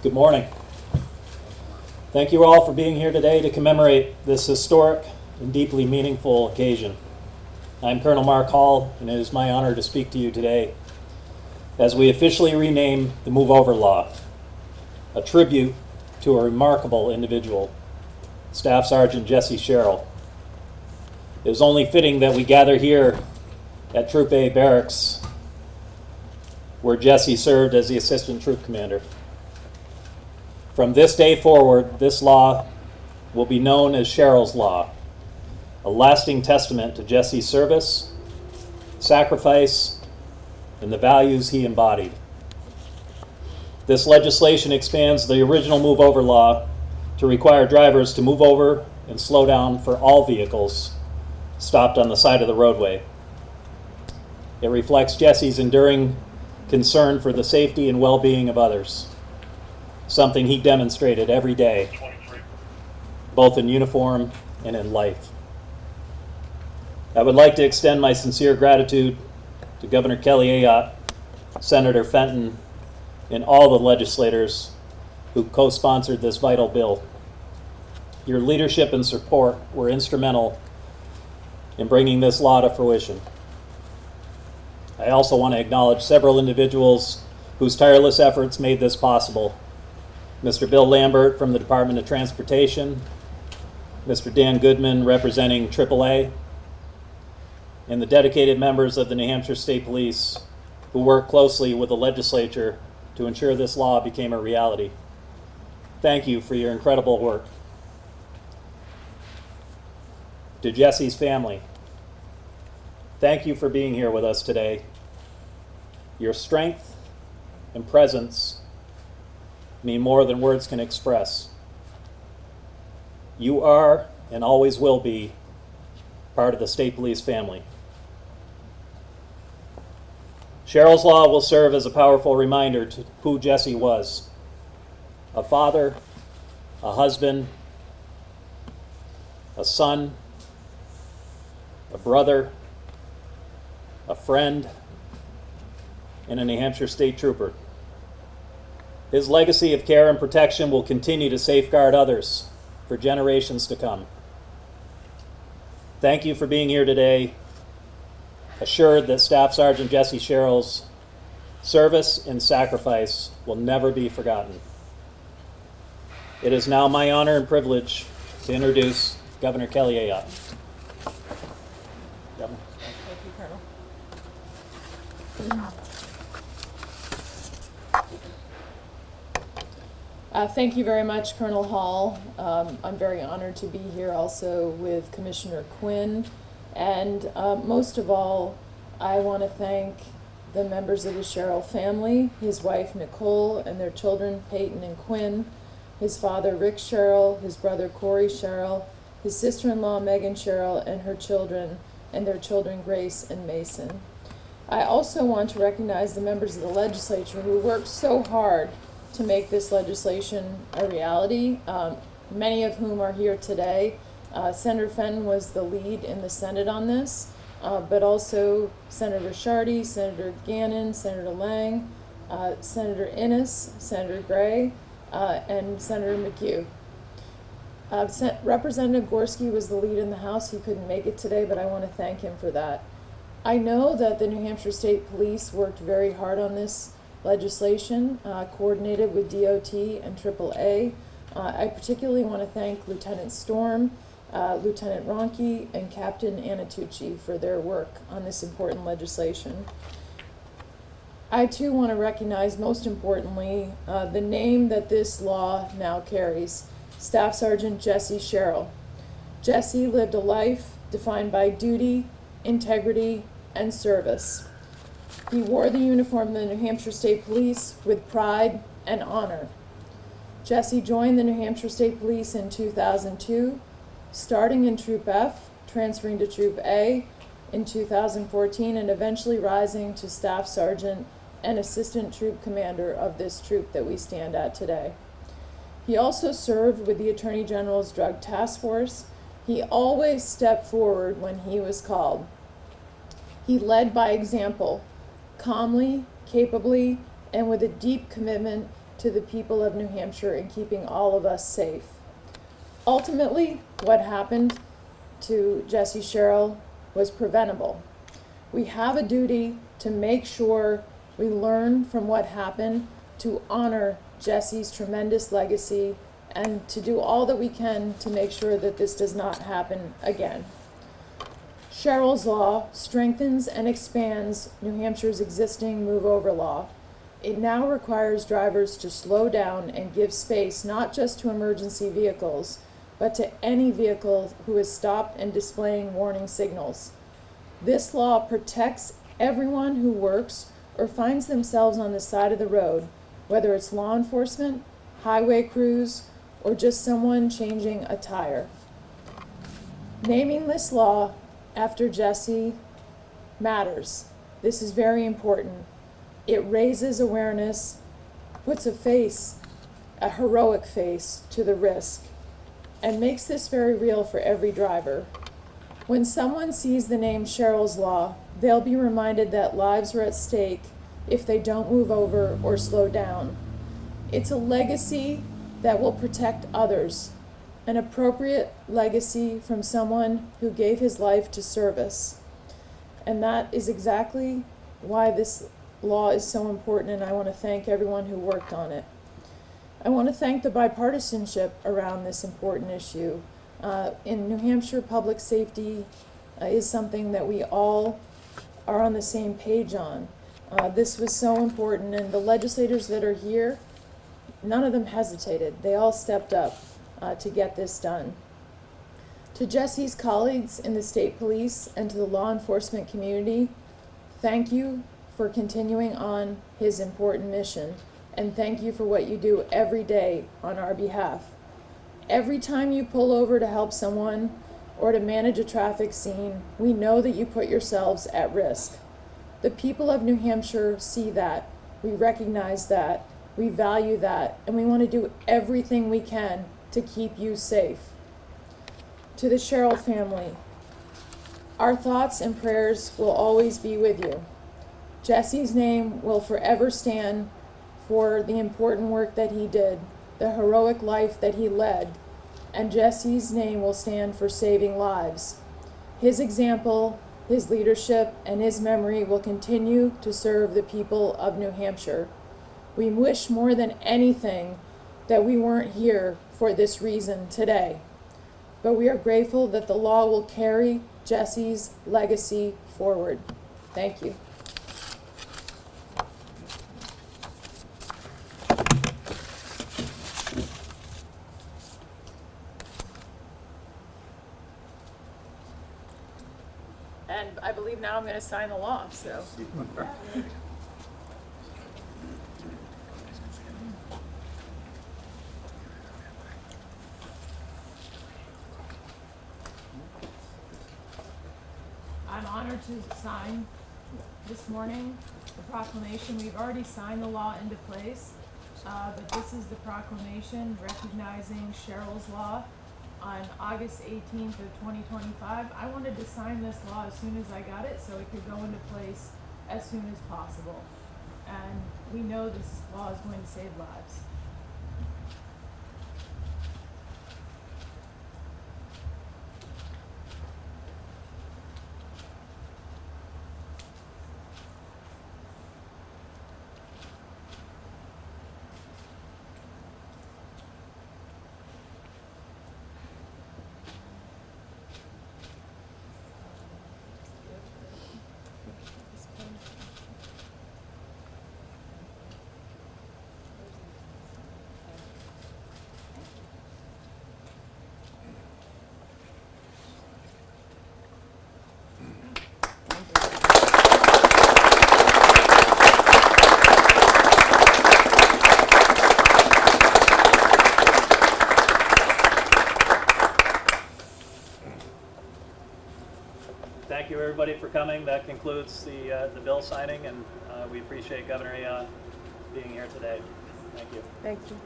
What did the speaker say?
Good morning. Thank you all for being here today to commemorate this historic and deeply meaningful occasion. I'm Colonel Mark Hall, and it is my honor to speak to you today as we officially rename the Move Over Law, a tribute to a remarkable individual, Staff Sergeant Jesse Sherrill. It is only fitting that we gather here at Troop A Barracks, where Jesse served as the Assistant Troop Commander. From this day forward, this law will be known as Sherrill's Law, a lasting testament to Jesse's service, sacrifice, and the values he embodied. This legislation expands the original Move Over Law to require drivers to move over and slow down for all vehicles stopped on the side of the roadway. It reflects Jesse's enduring concern for the safety and well-being of others, something he demonstrated every day, both in uniform and in life. I would like to extend my sincere gratitude to Governor Kelly Ayotte, Senator Fenton, and all the legislators who co-sponsored this vital bill. Your leadership and support were instrumental in bringing this law to fruition. I also want to acknowledge several individuals whose tireless efforts made this possible. Mr. Bill Lambert from the Department of Transportation, Mr. Dan Goodman representing AAA, and the dedicated members of the New Hampshire State Police who worked closely with the legislature to ensure this law became a reality. Thank you for your incredible work. To Jesse's family, thank you for being here with us today. Your strength and presence mean more than words can express. You are and always will be part of the State Police family. Sherrill's Law will serve as a powerful reminder to who Jesse was: a father, a husband, a son, a brother, a friend, and a New Hampshire State Trooper. His legacy of care and protection will continue to safeguard others for generations to come. Thank you for being here today, assured that Staff Sergeant Jesse Sherrill's service and sacrifice will never be forgotten. It is now my honor and privilege to introduce Governor Kelly Ayotte. Governor. Thank you, Colonel. Thank you very much, Colonel Hall. I'm very honored to be here also with Commissioner Quinn. And most of all, I want to thank the members of the Sherrill family, his wife Nicole and their children Peyton and Quinn, his father Rick Sherrill, his brother Corey Sherrill, his sister-in-law Megan Sherrill and her children, and their children Grace and Mason. I also want to recognize the members of the legislature who worked so hard to make this legislation a reality, many of whom are here today. Senator Fenton was the lead in the Senate on this, but also Senator Shardy, Senator Gannon, Senator Lang, Senator Innes, Senator Gray, and Senator McHugh. Representative Gorski was the lead in the House. He couldn't make it today, but I want to thank him for that. I know that the New Hampshire State Police worked very hard on this legislation, coordinated with DOT and AAA. I particularly want to thank Lieutenant Storm, Lieutenant Ronke, and Captain Anatucci for their work on this important legislation. I too want to recognize, most importantly, the name that this law now carries: Staff Sergeant Jesse Sherrill. Jesse lived a life defined by duty, integrity, and service. He wore the uniform of the New Hampshire State Police with pride and honor. Jesse joined the New Hampshire State Police in 2002, starting in Troop F, transferring to Troop A in 2014, and eventually rising to Staff Sergeant and Assistant Troop Commander of this troop that we stand at today. He also served with the Attorney General's Drug Task Force. He always stepped forward when he was called. He led by example, calmly, capably, and with a deep commitment to the people of New Hampshire in keeping all of us safe. Ultimately, what happened to Jesse Sherrill was preventable. We have a duty to make sure we learn from what happened, to honor Jesse's tremendous legacy, and to do all that we can to make sure that this does not happen again. Sherrill's law strengthens and expands New Hampshire's existing move-over law. It now requires drivers to slow down and give space not just to emergency vehicles, but to any vehicle who is stopped and displaying warning signals. This law protects everyone who works or finds themselves on the side of the road, whether it's law enforcement, highway crews, or just someone changing a tire. Naming this law after Jesse matters. This is very important. It raises awareness, puts a heroic face to the risk, and makes this very real for every driver. When someone sees the name Sherrill's Law, they'll be reminded that lives are at stake if they don't move over or slow down. It's a legacy that will protect others, an appropriate legacy from someone who gave his life to service. And that is exactly why this law is so important, and I want to thank everyone who worked on it. I want to thank the bipartisanship around this important issue. In New Hampshire, public safety is something that we all are on the same page on. This was so important, and the legislators that are here, none of them hesitated. They all stepped up to get this done. To Jesse's colleagues in the state police and to the law enforcement community, thank you for continuing on his important mission, and thank you for what you do every day on our behalf. Every time you pull over to help someone or to manage a traffic scene, we know that you put yourselves at risk. The people of New Hampshire see that, we recognize that, we value that, and we want to do everything we can to keep you safe. To the Sherrill family, our thoughts and prayers will always be with you. Jesse's name will forever stand for the important work that he did, the heroic life that he led, and Jesse's name will stand for saving lives. His example, his leadership, and his memory will continue to serve the people of New Hampshire. We wish more than anything that we weren't here for this reason today, but we are grateful that the law will carry Jesse's legacy forward. Thank you. And I believe now I'm going to sign the law, so. I'm honored to sign this morning the proclamation. We've already signed the law into place, but this is the proclamation recognizing Sherrill's Law on August 18th of 2025. I wanted to sign this law as soon as I got it so it could go into place as soon as possible. And we know this law is going to save lives. Thank you, everybody, for coming. That concludes the bill signing, and we appreciate Governor Ayotte being here today. Thank you. Thank you.